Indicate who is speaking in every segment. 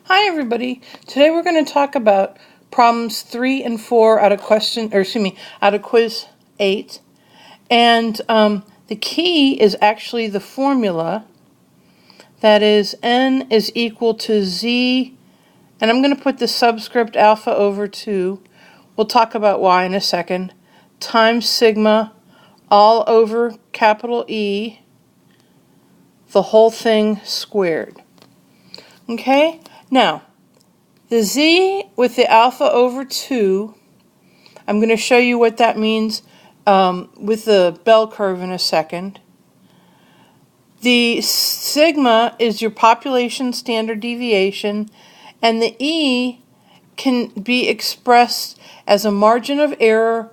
Speaker 1: Hi everybody. Today we're going to talk about problems 3 and 4 out of quiz 8. And the key is actually the formula. That is n is equal to z, and I'm going to put the subscript alpha over 2. We'll talk about y in a second. Times sigma all over capital E, the whole thing squared. Okay? Now, the z with the alpha over 2, I'm going to show you what that means with the bell curve in a second. The sigma is your population standard deviation, and the E can be expressed as a margin of error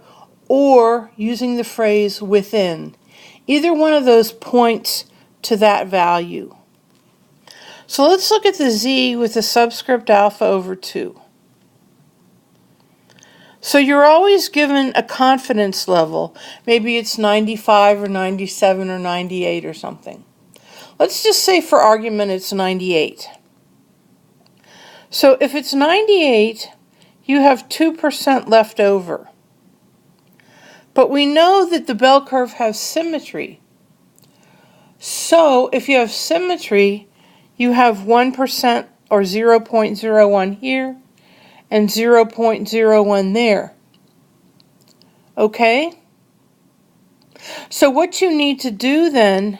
Speaker 1: or using the phrase within. Either one of those points to that value. So let's look at the z with the subscript alpha over 2. So you're always given a confidence level. Maybe it's 95 or 97 or 98 or something. Let's just say for argument it's 98. So if it's 98, you have 2% left over. But we know that the bell curve has symmetry. So if you have symmetry, you have 1% or 0.01 here and 0.01 there. Okay? So what you need to do then,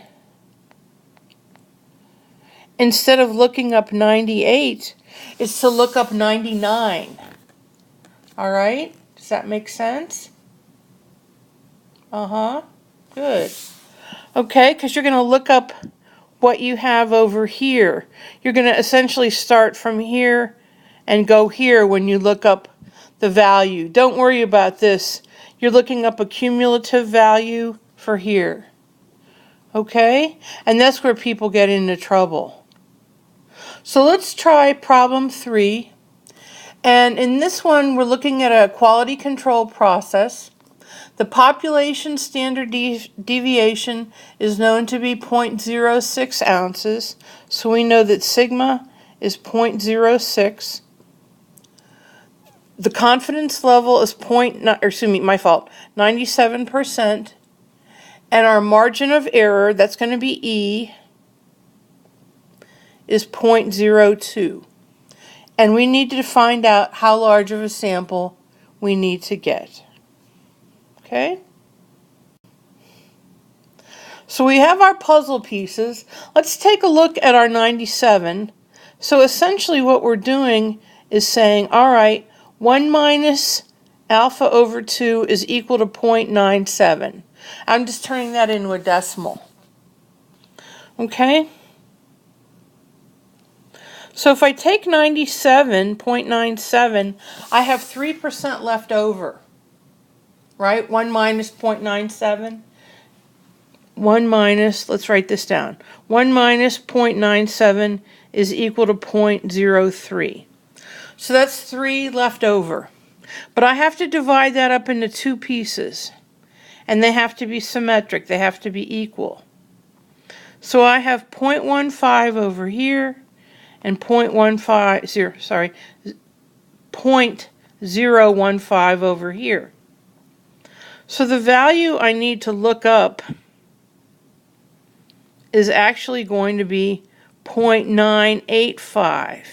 Speaker 1: instead of looking up 98, is to look up 99. All right? Does that make sense? Good. Okay, because you're going to look up what you have over here. You're going to essentially start from here and go here when you look up the value. Don't worry about this. You're looking up a cumulative value for here. Okay? And that's where people get into trouble. So let's try problem 3. And in this one, we're looking at a quality control process. The population standard deviation is known to be 0.06 ounces, so we know that sigma is 0.06. The confidence level is 97%, and our margin of error, that's going to be E, is 0.02. And we need to find out how large of a sample we need to get. Okay? So we have our puzzle pieces. Let's take a look at our 97. So essentially what we're doing is saying, all right, 1 minus alpha over 2 is equal to 0.97. I'm just turning that into a decimal. Okay? So if I take 97.97, I have 3% left over. Right? 1 minus 0.97. 1 minus, let's write this down. 1 minus 0.97 is equal to 0.03. So that's 3 left over. But I have to divide that up into 2 pieces. And they have to be symmetric. They have to be equal. So I have 0.15 over here and 0.015 over here. So the value I need to look up is actually going to be 0.985.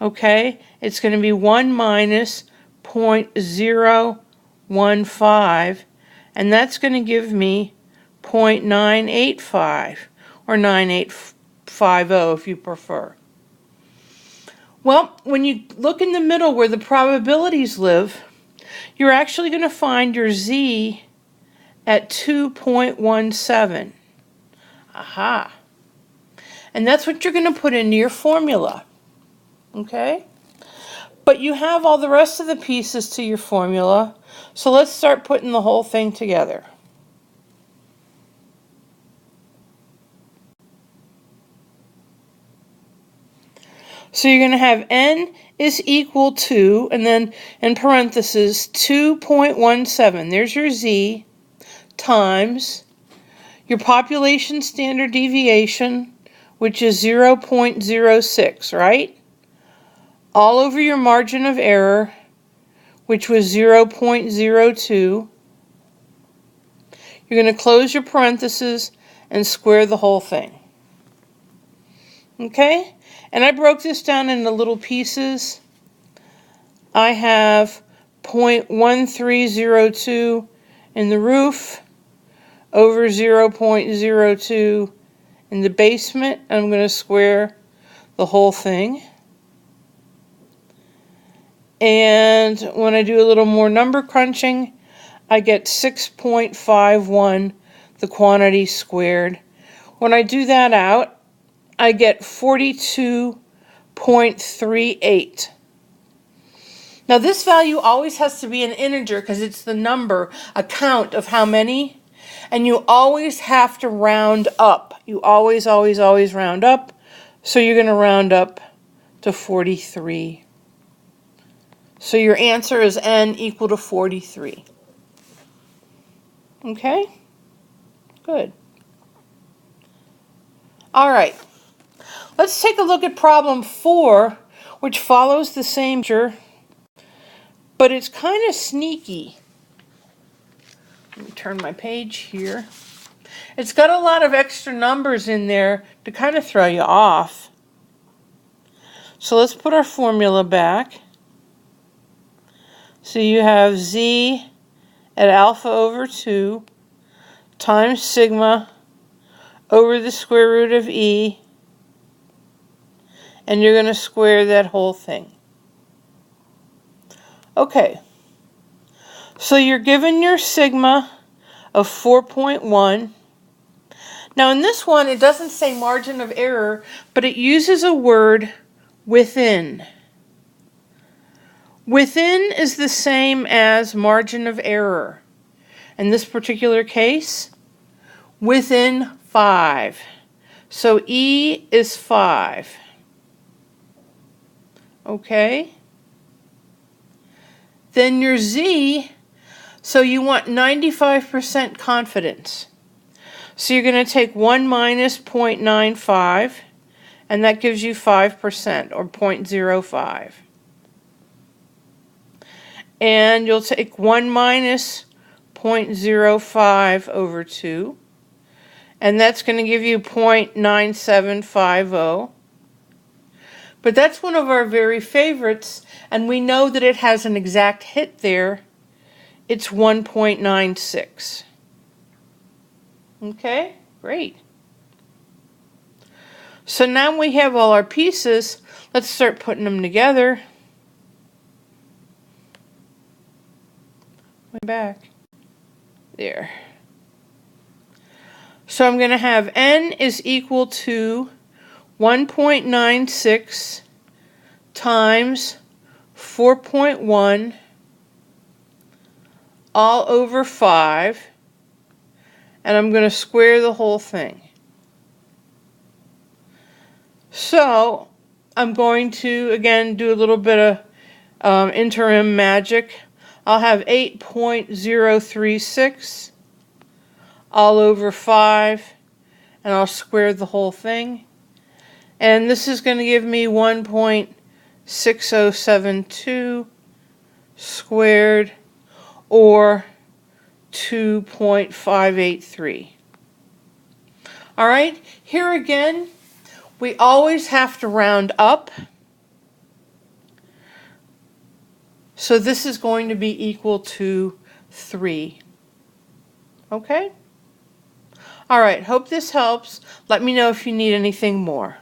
Speaker 1: Okay? It's going to be 1 minus 0.015, and that's going to give me 0.985, or 9850 if you prefer. Well, when you look in the middle where the probabilities live, you're actually going to find your z at 2.17. Aha. And that's what you're going to put into your formula. Okay? But you have all the rest of the pieces to your formula, so let's start putting the whole thing together. So you're going to have n is equal to, and then in parentheses, 2.17. There's your z, times your population standard deviation, which is 0.06, right? all over your margin of error, which was 0.02. You're going to close your parentheses and square the whole thing. Okay? And I broke this down into little pieces. I have 0.1302 in the roof, over 0.02 in the basement. I'm going to square the whole thing. And when I do a little more number crunching, I get 6.51, the quantity squared. When I do that out, I get 42.38. Now this value always has to be an integer because it's the number, a count of how many. And you always have to round up. You always, always, always round up. So you're going to round up to 43. So your answer is n equal to 43. Okay? Good. All right. Let's take a look at problem 4, which follows the same procedure, but it's kind of sneaky. Let me turn my page here. It's got a lot of extra numbers in there to kind of throw you off. So let's put our formula back. So you have z at alpha over 2 times sigma over the square root of e, and you're going to square that whole thing. Okay, so you're given your sigma of 4.1. Now in this one, it doesn't say margin of error, but it uses a word within. Within is the same as margin of error. In this particular case, within 5. So E is 5. Okay? Then your Z, so you want 95% confidence. So you're going to take 1 minus 0.95, and that gives you 5%, or 0.05. And you'll take 1 minus 0.05 over 2, and that's going to give you 0.9750. But that's one of our very favorites, and we know that it has an exact hit there. It's 1.96. Okay, great. So now we have all our pieces. Let's start putting them together. Way back. There. So I'm going to have n is equal to 1.96 times 4.1 all over 5, and I'm going to square the whole thing. So I'm going to again do a little bit of interim magic. I'll have 8.036 all over 5, and I'll square the whole thing. And this is going to give me 1.6072 squared, or 2.583. All right, here again, we always have to round up. So this is going to be equal to 3. Okay? All right, hope this helps. Let me know if you need anything more.